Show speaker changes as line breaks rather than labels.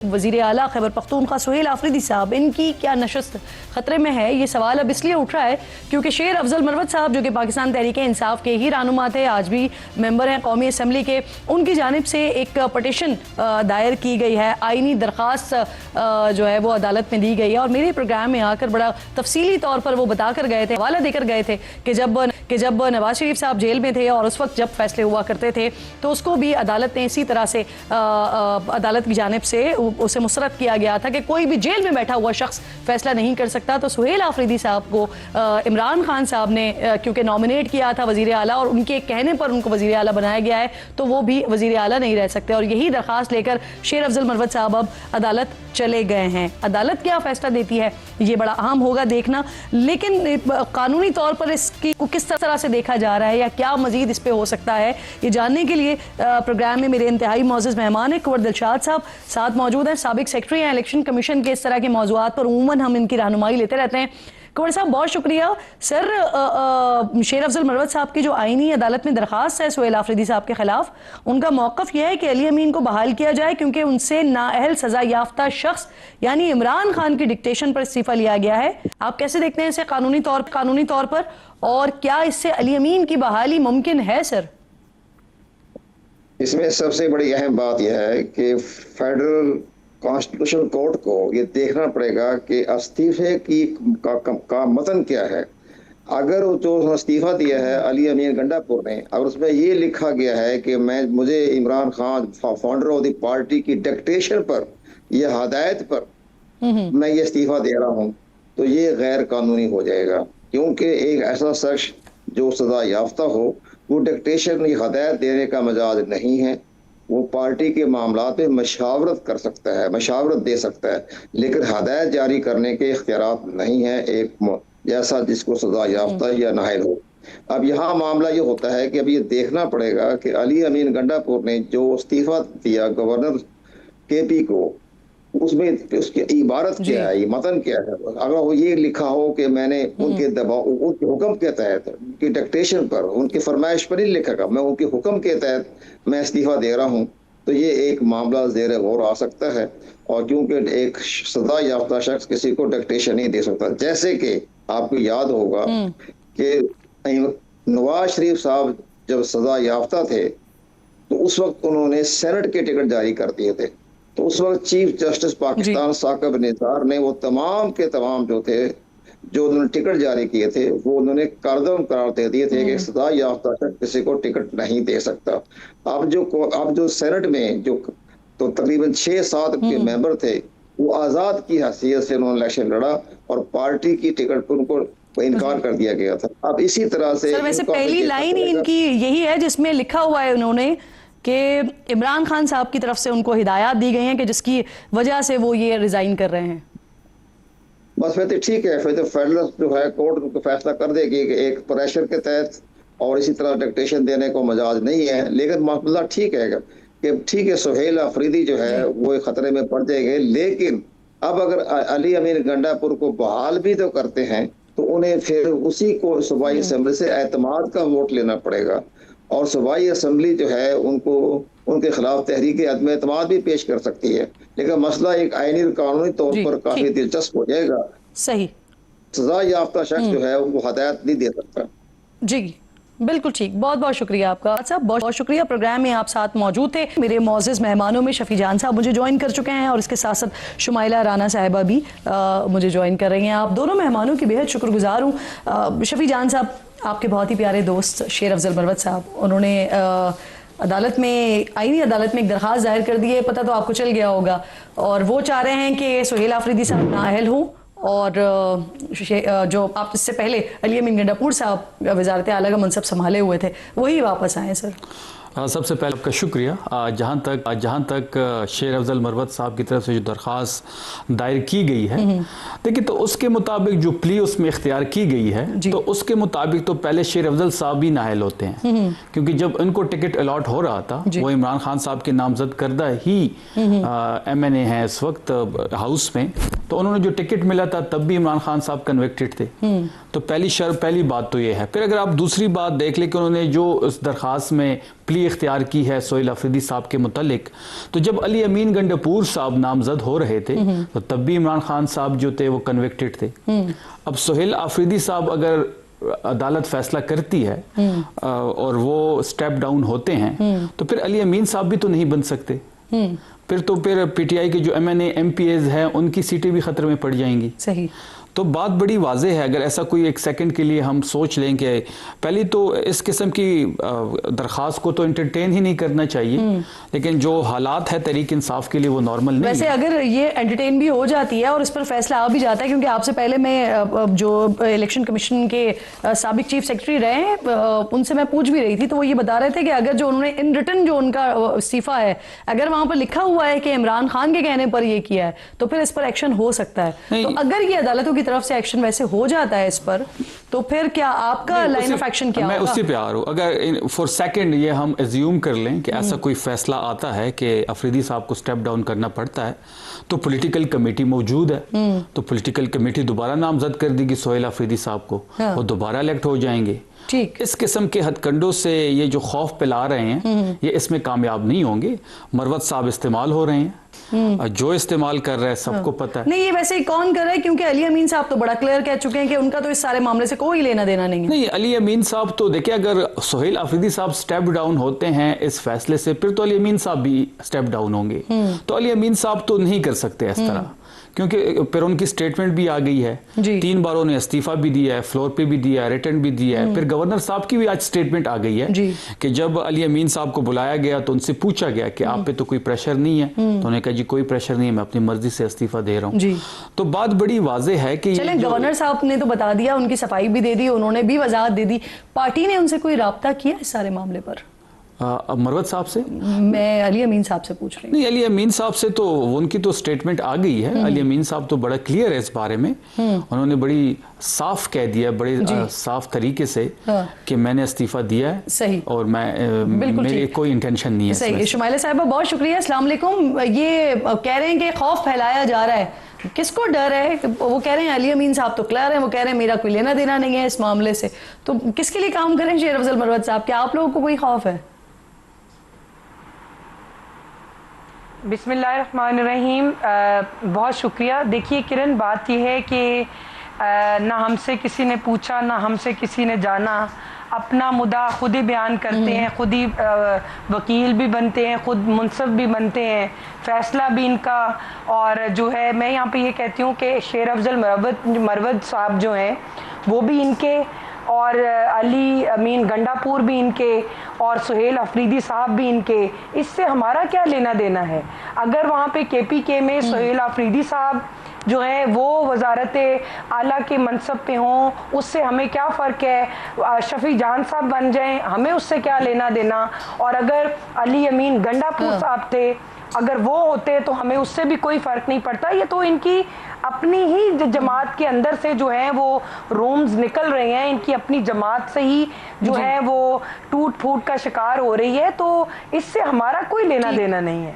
वज़ीर आला खैबर पख्तूनख्वा सुहेल आफरीदी साहब, इनकी क्या नशस्त खतरे में है? ये सवाल अब इसलिए उठ रहा है क्योंकि शेर अफजल मरवत साहब जो कि पाकिस्तान तहरीक इंसाफ के ही रहनुमा थे, आज भी मेंबर हैं कौमी असम्बली के, उनकी जानिब से एक पटिशन दायर की गई है, आइनी दरख्वास्त जो है वो अदालत में दी गई है। और मेरे प्रोग्राम में आकर बड़ा तफसीली तौर पर वो बता कर गए थे, हवाला देकर गए थे कि जब नवाज शरीफ साहब जेल में थे और उस वक्त जब फैसले हुआ करते थे तो उसको भी अदालत ने इसी तरह से अदालत की जानिब से उसे मुस्तरद किया गया था कि कोई भी जेल में बैठा हुआ शख्स फैसला नहीं कर सकता। तो सुहेल आफरीदी साहब को इमरान खान साहब ने क्योंकि नॉमिनेट किया था वज़ीर आला और उनके कहने पर उनको वज़ीर आला बनाया गया है, तो वो भी वज़ीर आला नहीं रह सकते। और यही दरख्वास्त लेकर शेर अफजल मरवत साहब अब अदालत चले गए हैं। अदालत क्या फैसला देती है ये बड़ा अहम होगा देखना, लेकिन कानूनी तौर पर इसकी किस तरह से देखा जा रहा है या क्या मजीद इस पे हो सकता है, ये जानने के लिए प्रोग्राम में मेरे इंतहाई मोअज़्ज़ज़ मेहमान हैं कुंवर दिलशाद साहब साथ मौजूद हैं, साबिक सेक्रेटरी हैं इलेक्शन कमीशन के। इस तरह के मौज़ूआत पर उमूमन हम इनकी रहनुमाई लेते रहते हैं। कुंवर साहब बहुत शुक्रिया। सर, शेर अफजल मरवत साहब की जो आईनी अदालत में दरख्वास्त है सुहेल आफरीदी साहब के खिलाफ, उनका मौक़िफ़ यह है कि अली अमीन को बहाल किया जाए क्योंकि उनसे नाअहल सज़ा याफ्ता शख्स यानी इमरान खान की डिक्टेशन पर इस्तीफ़ा लिया गया है। आप कैसे देखते हैं इसे कानूनी तौर पर, और क्या इससे अली अमीन की बहाली मुमकिन है? सर,
इसमें सबसे बड़ी अहम बात यह है कि फेडरल कॉन्स्टिट्यूशन कोर्ट को ये देखना पड़ेगा कि इस्तीफे का मतन क्या है। अगर जो इस्तीफा दिया है अली अमीन गंडापुर ने, अगर उसमें ये लिखा गया है कि मुझे Imran Khan founder of the party की डिक्टेशन पर या हदायत पर मैं ये इस्तीफा दे रहा हूँ, तो ये गैर कानूनी हो जाएगा। क्योंकि एक ऐसा शख्स जो सजा याफ्ता हो वो डिक्टेशन की हदायत देने का मजाज नहीं है। वो पार्टी के मामलात में मशावरत कर सकता है, मशावरत दे सकता है, लेकिन हदायत जारी करने के इख्तियारात नहीं है एक जैसा जिसको सजा याफ्ता या नाहिल हो। अब यहाँ मामला ये होता है कि अब ये देखना पड़ेगा कि अली अमीन गंडापुर ने जो इस्तीफा दिया गवर्नर केपी को, उसमें उसकी इबारत क्या है, मतन क्या है। अगर वो ये लिखा हो कि मैंने उनके दबाव, उनके हुक्म के तहत, उनकी डिक्टेशन पर, उनकी फरमाइश पर नहीं लिखा, मैं उनके हुक्म के तहत मैं इस्तीफा दे रहा हूँ, तो ये एक मामला ज़ेर गौर आ सकता है। और क्योंकि एक सजा याफ्ता शख्स किसी को डिक्टेशन नहीं दे सकता। जैसे कि आपको याद होगा कि नवाज शरीफ साहब जब सजा याफ्ता थे तो उस वक्त उन्होंने सेनेट के टिकट जारी कर दिए थे। तो उस वक्त चीफ जस्टिस पाकिस्तान साकिब निसार ने वो तमाम के तमाम जो थे, जो उन्होंने टिकट जारी किए थे, वो उन्होंने करदम करार दे दिए थे कि सजा याफ्ता शख्स किसी को टिकट नहीं दे सकता। अब जो सेनेट में जो तो तकरीबन 6-7 के मेंबर थे, वो आजाद की हैसियत से उन्होंने इलेक्शन लड़ा और पार्टी की टिकट पर उनको इनकार कर दिया गया था। अब इसी तरह से
सर, वैसे पहली लाइन ही इनकी यही है जिसमें लिखा हुआ है उन्होंने कि इमरान खान साहब की तरफ से उनको हिदायत दी गई हैं कि जिसकी वजह से वो ये रिजाइन कर रहे हैं।
बस फिर तो ठीक है, फिर तो फेडरल जो है कोर्ट उनको फैसला कर देगी कि एक प्रेशर के तहत और इसी तरह डिक्टेशन देने को मजाज नहीं है। लेकिन मामला ठीक है कि ठीक है सुहेल आफरीदी जो है वो खतरे में पड़ जाएंगे, लेकिन अब अगर अली अमीन गंडापुर को बहाल भी तो करते हैं तो उन्हें फिर उसी को सूबाई असम्बली से एतमाद का वोट लेना पड़ेगा और सूबाई असम्बली जो है उनको उनके खिलाफ तहरीक अदम एतमाद भी पेश कर सकती है। लेकिन मसला एक आईनी कानूनी तौर पर काफी दिलचस्प हो जाएगा।
सही,
सजा याफ्ता शख्स जो है वो हदायत नहीं दे सकता।
जी बिल्कुल ठीक, बहुत बहुत शुक्रिया आपका साहब, बहुत शुक्रिया। प्रोग्राम में आप साथ मौजूद थे। मेरे मोअज़्ज़ज़ मेहमानों में शफी जान साहब मुझे ज्वाइन कर चुके हैं और इसके साथ साथ शुमाइला राना साहिबा भी मुझे ज्वाइन कर रही हैं। आप दोनों मेहमानों की बेहद शुक्रगुजार हूँ। शफी जान साहब, आपके बहुत ही प्यारे दोस्त शेर अफजल मरवत साहब, उन्होंने अदालत में, आईनी अदालत में एक दरख्वास्त दायर कर दी है, पता तो आपको चल गया होगा, और वो चाह रहे हैं कि सुहेल आफरीदी साहब नाअहल हों और जो आप इससे पहले अली अमीन गंडापुर साहब वज़ारत आला का मनसब संभाले हुए थे वही वापस आए। सर,
सबसे पहले आपका शुक्रिया। जहाँ तक शेर अफजल मरवत साहब की तरफ से जो दरख्वास्त दायर की गई है, देखिए तो उसके मुताबिक जो प्ली उसमें इख्तियार की गई है, तो उसके मुताबिक तो पहले शेर अफजल साहब भी नाअहल होते हैं, क्योंकि जब इनको टिकट अलॉट हो रहा था वो इमरान खान साहब के नामजद करदा ही MNA हैं इस वक्त हाउस में, तो उन्होंने जो टिकट मिला था तब भी इमरान खान साहब कन्विक्टेड थे। तो पहली बात तो ये है। फिर अगर आप दूसरी बात देख लें कि उन्होंने जो इस दरखास्त में प्ली इख्तियार की है सोहेल अफरीदी साहब के मुतालिक, तो जब अली अमीन गंडापुर साहब नामजद हो रहे थे तो तब भी इमरान खान साहब जो थे वो कन्विक्टेड थे। अब सोहेल अफरीदी साहब अगर अदालत फैसला करती है और वो स्टेप डाउन होते हैं तो फिर अली अमीन साहब भी तो नहीं बन सकते। फिर पीटीआई के जो एमएनए एमपीएज हैं उनकी सीटें भी खतरे में पड़ जाएंगी।
सही।
तो बात बड़ी वाज़ेह है। अगर ऐसा कोई एक सेकंड के लिए हम सोच लें कि पहली तो इस किस्म की दरख्वास्त को तो एंटरटेन ही नहीं करना चाहिए, लेकिन जो हालात है तहरीक इंसाफ के लिए वो नॉर्मल नहीं
वैसे
है।
अगर ये एंटरटेन भी हो जाती है और इस पर फैसला आ भी जाता है, क्योंकि आपसे पहले मैं जो इलेक्शन कमीशन के साबिक चीफ सेक्रेटरी रहे हैं उनसे मैं पूछ भी रही थी, तो वो ये बता रहे थे कि अगर जो उन्होंने इन रिटर्न जो उनका इस्तीफा है अगर वहां पर लिखा हुआ है कि इमरान खान के कहने पर ये किया है तो फिर इस पर एक्शन हो सकता है। तो अगर ये अदालतों की तरफ से एक्शन वैसे हो जाता है इस पर, तो फिर क्या आपका लाइन ऑफ एक्शन क्या
मैं
होगा?
उसी पे आ रहा हूं। अगर फॉर सेकंड ये हम एज्यूम कर लें कि ऐसा कोई फैसला आता है कि अफरीदी साहब को स्टेप डाउन करना पड़ता है, तो पॉलिटिकल कमेटी मौजूद है, तो पॉलिटिकल कमेटी दोबारा नामजद कर देगी सोहेल अफरीदी साहब को, वो दोबारा इलेक्ट हो जाएंगे।
ठीक।
इस किस्म के हथकंडों से ये जो खौफ पिला रहे हैं ये इसमें कामयाब नहीं होंगे। मरवत साहब इस्तेमाल हो रहे हैं, जो इस्तेमाल कर रहे हैं सबको पता है।
नहीं, ये वैसे ही कौन कर रहा है, क्योंकि अली अमीन साहब तो बड़ा क्लियर कह चुके हैं कि उनका तो इस सारे मामले से कोई लेना देना नहीं है।
नहीं, अली अमीन साहब तो देखिए, अगर सोहेल अफरीदी साहब स्टेप डाउन होते हैं इस फैसले से, फिर तो अली अमीन साहब भी स्टेप डाउन होंगे। तो अली अमीन साहब तो नहीं कर सकते इस तरह, क्योंकि फिर उनकी स्टेटमेंट भी आ गई है, 3 बार उन्हें इस्तीफा भी दिया है, फ्लोर पे भी दिया है, रिटर्न भी दिया है। फिर गवर्नर साहब की भी आज स्टेटमेंट आ गई है कि जब अली अमीन साहब को बुलाया गया तो उनसे पूछा गया कि आप पे तो कोई प्रेशर नहीं है, तो उन्होंने कहा जी कोई प्रेशर नहीं है, मैं अपनी मर्जी से इस्तीफा दे रहा हूँ। तो बात बड़ी वाज़ेह है कि
चलें, गवर्नर साहब ने तो बता दिया, उनकी सफाई भी दे दी, उन्होंने भी वजाहत दे दी, पार्टी ने उनसे कोई राब्ता किया इस सारे मामले पर?
मरवत साहब से
मैं अली अमीन साहब से पूछ रही हूँ।
नहीं, अली अमीन साहब से तो उनकी तो स्टेटमेंट आ गई है। अली अमीन साहब तो बड़ा क्लियर है इस बारे में, उन्होंने बड़ी साफ कह दिया, बड़े साफ तरीके से कि मैंने इस्तीफा दिया है।
सही।
और मैं मेरी कोई इंटेंशन नहीं है।
सही। शुमाइला साहिबा बहुत शुक्रिया, अस्सलाम वालेकुम। ये कह रहे हैं कि खौफ फैलाया जा रहा है, किसको डर है? वो कह रहे हैं अली अमीन साहब तो क्लियर है, वो कह रहे हैं मेरा कोई लेना देना नहीं है इस मामले से, तो किसके लिए काम करें शेर अफजल मरवत साहब? क्या आप लोगों को कोई खौफ है?
बिस्मिल्लाहिर्रहमानिर्रहीम। बहुत शुक्रिया। देखिए किरण, बात यह है कि ना हमसे किसी ने पूछा, ना हमसे किसी ने जाना, अपना मुद्दा खुद ही बयान करते हैं, खुद ही वकील भी बनते हैं, खुद मुनसब भी बनते हैं, फ़ैसला भी इनका। और जो है, मैं यहाँ पे ये कहती हूँ कि शेर अफजल मरवत साहब जो हैं वो भी इनके, और अली अमीन गंडापुर भी इनके, और सोहेल अफरीदी साहब भी इनके। इससे हमारा क्या लेना देना है? अगर वहाँ पे केपीके में सोहेल अफरीदी साहब जो है वो वजारत आला के मनसब पे हों, उससे हमें क्या फ़र्क है? शफी जान साहब बन जाएं, हमें उससे क्या लेना देना? और अगर अली अमीन गंडापुर साहब थे, अगर वो होते तो हमें उससे भी कोई फ़र्क नहीं पड़ता। ये तो इनकी अपनी ही जमात के अंदर से जो है वो रूम्स निकल रहे हैं, इनकी अपनी जमात से ही जो है वो टूट फूट का शिकार हो रही है, तो इससे हमारा कोई लेना देना नहीं है।